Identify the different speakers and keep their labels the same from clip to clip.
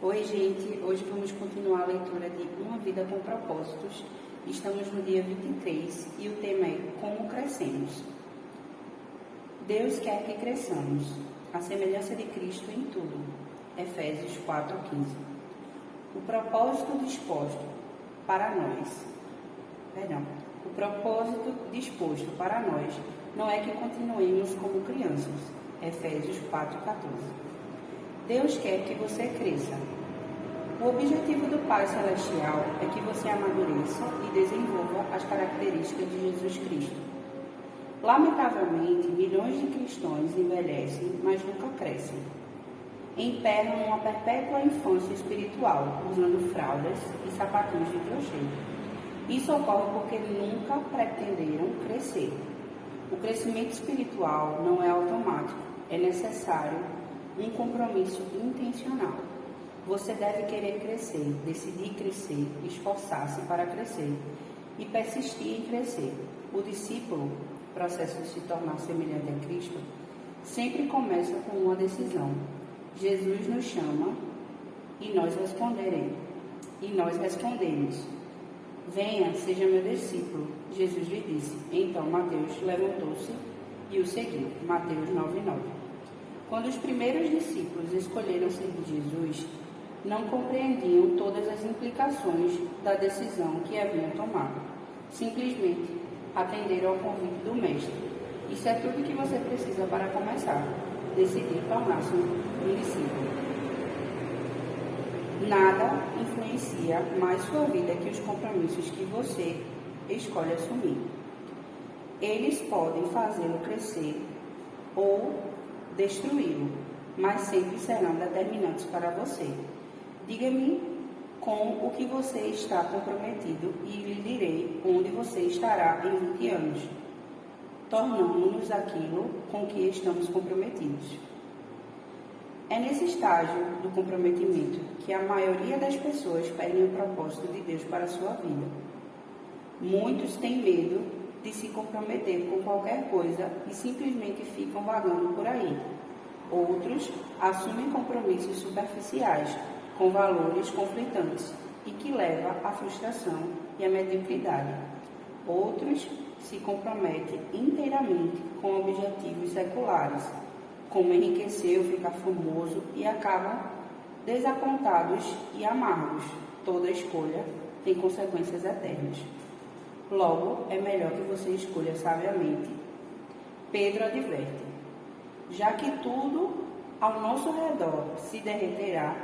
Speaker 1: Oi, gente! Hoje vamos continuar a leitura de Uma Vida com Propósitos. Estamos no dia 23 e o tema é Como Crescemos. Deus quer que cresçamos, a semelhança de Cristo em tudo. Efésios 4:15. O propósito disposto para nós não é que continuemos como crianças. Efésios 4:14. Deus quer que você cresça. O objetivo do Pai Celestial é que você amadureça e desenvolva as características de Jesus Cristo. Lamentavelmente, milhões de cristãos envelhecem, mas nunca crescem. Emperram uma perpétua infância espiritual, usando fraldas e sapatinhos de crochê. Isso ocorre porque nunca pretenderam crescer. O crescimento espiritual não é automático, é necessário um compromisso intencional. Você deve querer crescer, decidir crescer, esforçar-se para crescer e persistir em crescer. O discípulo, processo de se tornar semelhante a Cristo, sempre começa com uma decisão. Jesus nos chama e nós respondemos: venha, seja meu discípulo. Jesus lhe disse. Então Mateus levantou-se e o seguiu. Mateus 9:9. Quando os primeiros discípulos escolheram seguir Jesus, não compreendiam todas as implicações da decisão que haviam tomado. Simplesmente atenderam ao convite do Mestre. Isso é tudo que você precisa para começar. Decidir tornar-se um discípulo. Nada influencia mais sua vida que os compromissos que você escolhe assumir. Eles podem fazê-lo crescer ou destruí-lo, mas sempre serão determinantes para você. Diga-me com o que você está comprometido e lhe direi onde você estará em 20 anos. Tornamos-nos aquilo com que estamos comprometidos. É nesse estágio do comprometimento que a maioria das pessoas perdem o propósito de Deus para a sua vida. Muitos têm medo de se comprometer com qualquer coisa e simplesmente ficam vagando por aí. Outros assumem compromissos superficiais, com valores conflitantes e que levam à frustração e à mediocridade. Outros se comprometem inteiramente com objetivos seculares, como enriquecer ou ficar famoso, e acabam desapontados e amargos. Toda escolha tem consequências eternas. Logo, é melhor que você escolha sabiamente. Pedro adverte: já que tudo ao nosso redor se derreterá,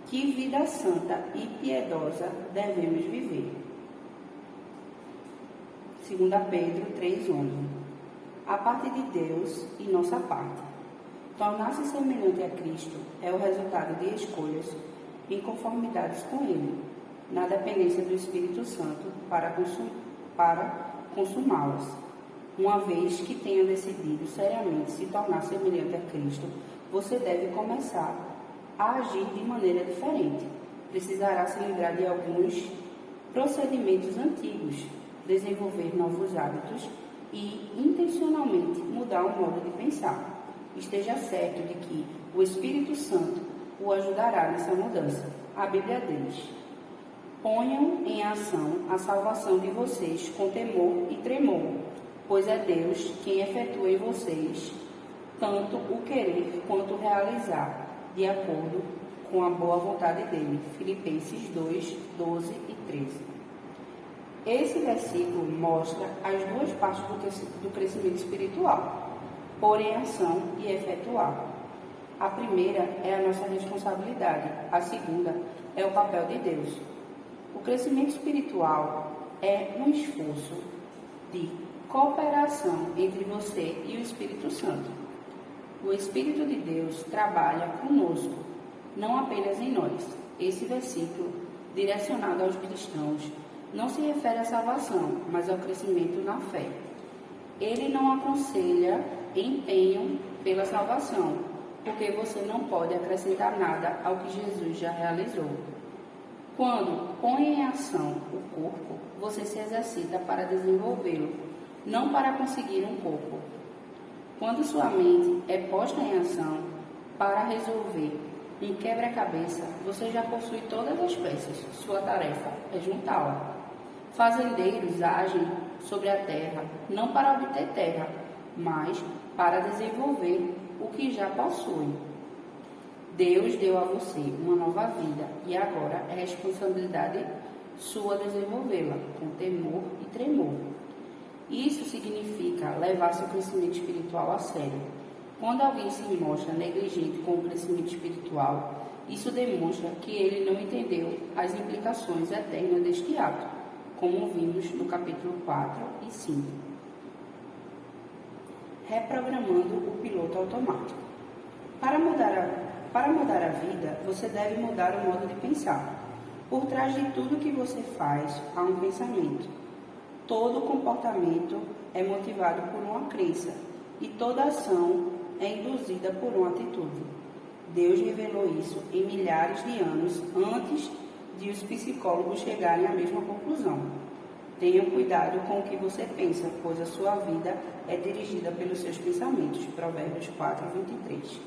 Speaker 1: que vida santa e piedosa devemos viver? 2 Pedro 3:11. A parte de Deus e nossa parte. Tornar-se semelhante a Cristo é o resultado de escolhas em conformidades com Ele, na dependência do Espírito Santo para consumá-las. Uma vez que tenha decidido seriamente se tornar semelhante a Cristo, você deve começar a agir de maneira diferente. Precisará se livrar de alguns procedimentos antigos, desenvolver novos hábitos e intencionalmente mudar o modo de pensar. Esteja certo de que o Espírito Santo o ajudará nessa mudança. A Bíblia diz: ponham em ação a salvação de vocês com temor e tremor, pois é Deus quem efetua em vocês tanto o querer quanto o realizar, de acordo com a boa vontade dele. Filipenses 2:12 e 13. Esse versículo mostra as duas partes do crescimento espiritual: pôr em ação e efetuar. A primeira é a nossa responsabilidade, a segunda é o papel de Deus. O crescimento espiritual é um esforço de cooperação entre você e o Espírito Santo. O Espírito de Deus trabalha conosco, não apenas em nós. Esse versículo, direcionado aos cristãos, não se refere à salvação, mas ao crescimento na fé. Ele não aconselha empenho pela salvação, porque você não pode acrescentar nada ao que Jesus já realizou. Quando põe em ação o corpo, você se exercita para desenvolvê-lo, não para conseguir um corpo. Quando sua mente é posta em ação para resolver um quebra-cabeça, você já possui todas as peças. Sua tarefa é juntá-la. Fazendeiros agem sobre a terra, não para obter terra, mas para desenvolver o que já possuem. Deus deu a você uma nova vida e agora é responsabilidade sua desenvolvê-la com temor e tremor. Isso significa levar seu crescimento espiritual a sério. Quando alguém se mostra negligente com o crescimento espiritual, isso demonstra que ele não entendeu as implicações eternas deste ato, como vimos no capítulo 4 e 5. Reprogramando o piloto automático. Para mudar a vida, você deve mudar o modo de pensar. Por trás de tudo que você faz, há um pensamento. Todo comportamento é motivado por uma crença e toda ação é induzida por uma atitude. Deus revelou isso em milhares de anos antes de os psicólogos chegarem à mesma conclusão. Tenha cuidado com o que você pensa, pois a sua vida é dirigida pelos seus pensamentos. Provérbios 4, 23.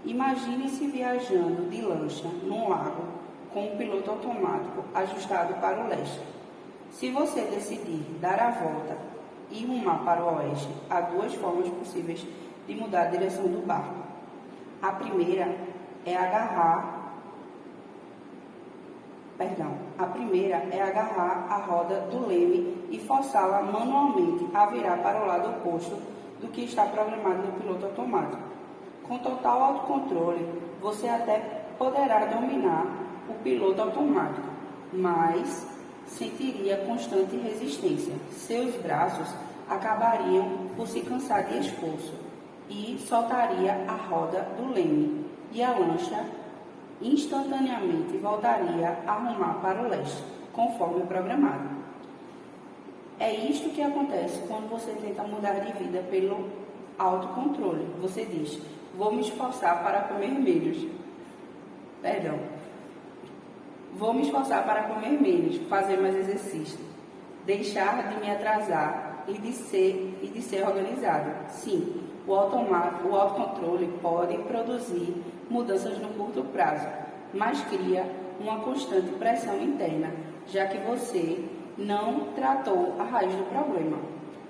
Speaker 1: Imagine-se viajando de lancha num lago com um piloto automático ajustado para o leste. Se você decidir dar a volta e rumar para o oeste, há duas formas possíveis de mudar a direção do barco. A primeira é agarrar a roda do leme e forçá-la manualmente a virar para o lado oposto do que está programado no piloto automático. Com total autocontrole, você até poderá dominar o piloto automático, mas sentiria constante resistência. Seus braços acabariam por se cansar de esforço e soltaria a roda do leme, e a lancha instantaneamente voltaria a rumar para o leste, conforme programado. É isto que acontece quando você tenta mudar de vida pelo autocontrole. Você diz: vou me esforçar para comer menos. Vou me esforçar para comer menos, fazer mais exercício, deixar de me atrasar e de ser organizado. Sim, o autocontrole pode produzir mudanças no curto prazo, mas cria uma constante pressão interna, já que você não tratou a raiz do problema.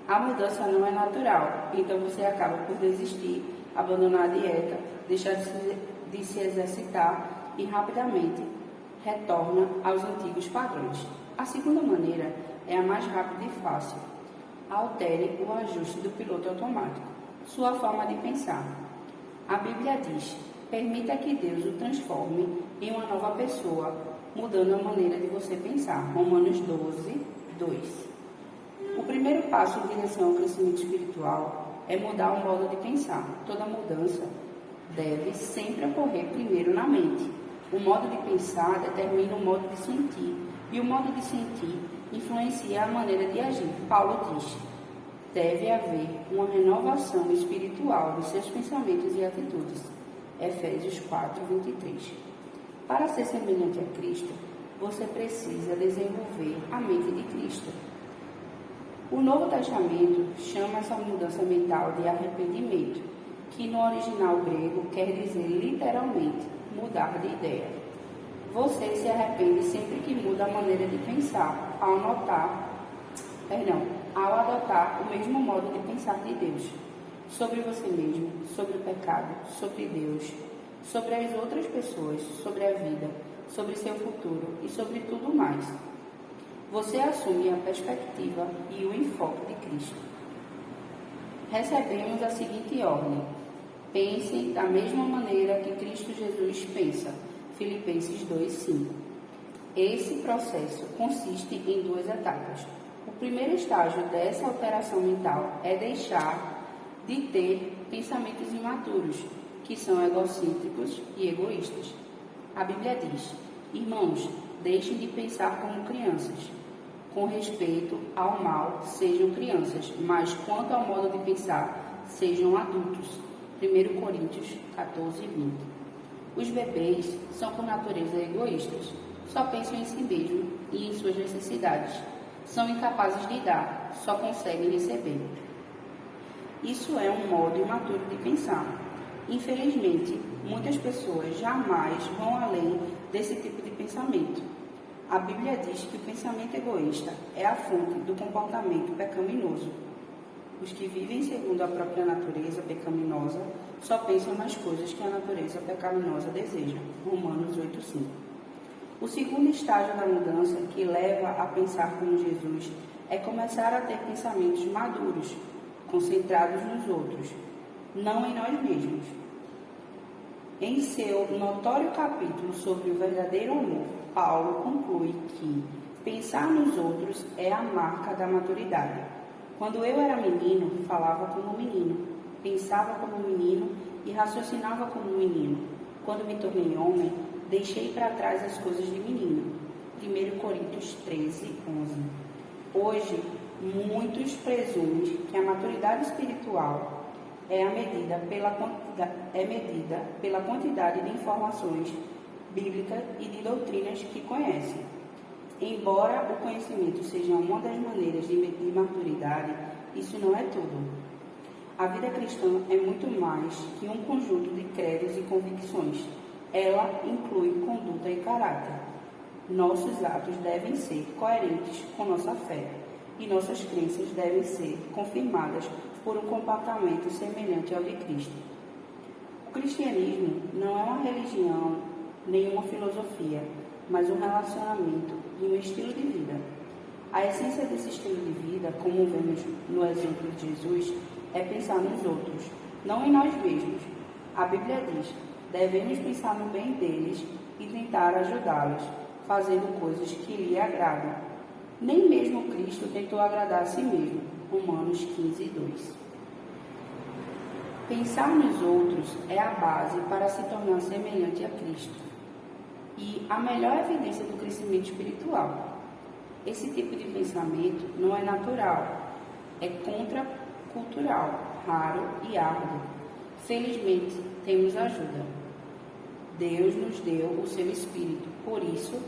Speaker 1: A mudança não é natural, então você acaba por desistir, abandonar a dieta, deixar de se exercitar e rapidamente retorna aos antigos padrões. A segunda maneira é a mais rápida e fácil. Altere o ajuste do piloto automático, sua forma de pensar. A Bíblia diz: permita que Deus o transforme em uma nova pessoa, mudando a maneira de você pensar. Romanos 12, 2. O primeiro passo em direção ao crescimento espiritual é mudar o modo de pensar. Toda mudança deve sempre ocorrer primeiro na mente. O modo de pensar determina o modo de sentir, e o modo de sentir influencia a maneira de agir. Paulo diz: deve haver uma renovação espiritual de seus pensamentos e atitudes. Efésios 4, 23. Para ser semelhante a Cristo, você precisa desenvolver a mente de Cristo. O Novo Testamento chama essa mudança mental de arrependimento, que no original grego quer dizer literalmente mudar de ideia. Você se arrepende sempre que muda a maneira de pensar, ao adotar o mesmo modo de pensar de Deus, sobre você mesmo, sobre o pecado, sobre Deus, sobre as outras pessoas, sobre a vida, sobre seu futuro e sobre tudo mais. Você assume a perspectiva e o enfoque de Cristo. Recebemos a seguinte ordem: pensem da mesma maneira que Cristo Jesus pensa. Filipenses 2:5. Esse processo consiste em duas etapas. O primeiro estágio dessa alteração mental é deixar de ter pensamentos imaturos, que são egocêntricos e egoístas. A Bíblia diz: irmãos, deixem de pensar como crianças. Com respeito ao mal, sejam crianças, mas quanto ao modo de pensar, sejam adultos. 1 Coríntios 14, 20. Os bebês são por natureza egoístas, só pensam em si mesmos e em suas necessidades. São incapazes de dar, só conseguem receber. Isso é um modo imaturo de pensar. Infelizmente, muitas pessoas jamais vão além desse tipo de pensamento. A Bíblia diz que o pensamento egoísta é a fonte do comportamento pecaminoso. Os que vivem segundo a própria natureza pecaminosa só pensam nas coisas que a natureza pecaminosa deseja. Romanos 8,5. O segundo estágio da mudança que leva a pensar como Jesus é começar a ter pensamentos maduros, concentrados nos outros, não em nós mesmos. Em seu notório capítulo sobre o verdadeiro amor, Paulo conclui que pensar nos outros é a marca da maturidade. Quando eu era menino, falava como menino, pensava como menino e raciocinava como menino. Quando me tornei homem, deixei para trás as coisas de menino. 1 Coríntios 13, 11. Hoje, muitos presumem que a maturidade espiritual é medida pela quantidade de informações bíblicas e de doutrinas que conhecem. Embora o conhecimento seja uma das maneiras de medir maturidade, isso não é tudo. A vida cristã é muito mais que um conjunto de credos e convicções. Ela inclui conduta e caráter. Nossos atos devem ser coerentes com nossa fé e nossas crenças devem ser confirmadas por um comportamento semelhante ao de Cristo. O cristianismo não é uma religião nem uma filosofia, mas um relacionamento e um estilo de vida. A essência desse estilo de vida, como vemos no exemplo de Jesus, é pensar nos outros, não em nós mesmos. A Bíblia diz: devemos pensar no bem deles e tentar ajudá-los, fazendo coisas que lhe agradam. Nem mesmo Cristo tentou agradar a si mesmo. Romanos 15, 2. Pensar nos outros é a base para se tornar semelhante a Cristo e a melhor evidência do crescimento espiritual. Esse tipo de pensamento não é natural, é contracultural, raro e árduo. Felizmente, temos ajuda. Deus nos deu o seu Espírito, por isso,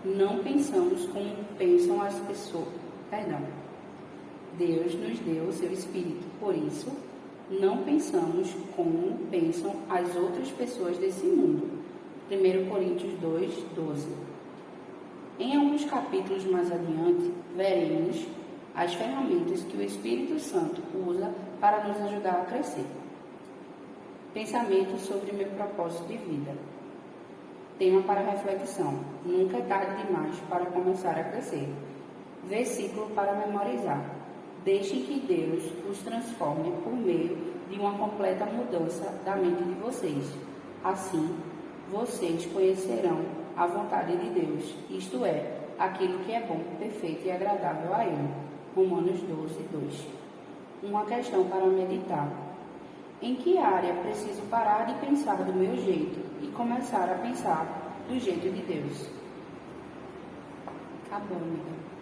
Speaker 1: não pensamos como pensam as pessoas. Deus nos deu o seu Espírito, por isso, não pensamos como pensam as outras pessoas desse mundo. 1 Coríntios 2, 12. Em alguns capítulos mais adiante, veremos as ferramentas que o Espírito Santo usa para nos ajudar a crescer. Pensamento sobre meu propósito de vida. Tema para reflexão. Nunca é tarde demais para começar a crescer. Versículo para memorizar. Deixem que Deus os transforme por meio de uma completa mudança da mente de vocês. Assim, vocês conhecerão a vontade de Deus, isto é, aquilo que é bom, perfeito e agradável a Ele. Romanos 12, 2. Uma questão para meditar. Em que área preciso parar de pensar do meu jeito e começar a pensar do jeito de Deus? Acabou, amiga.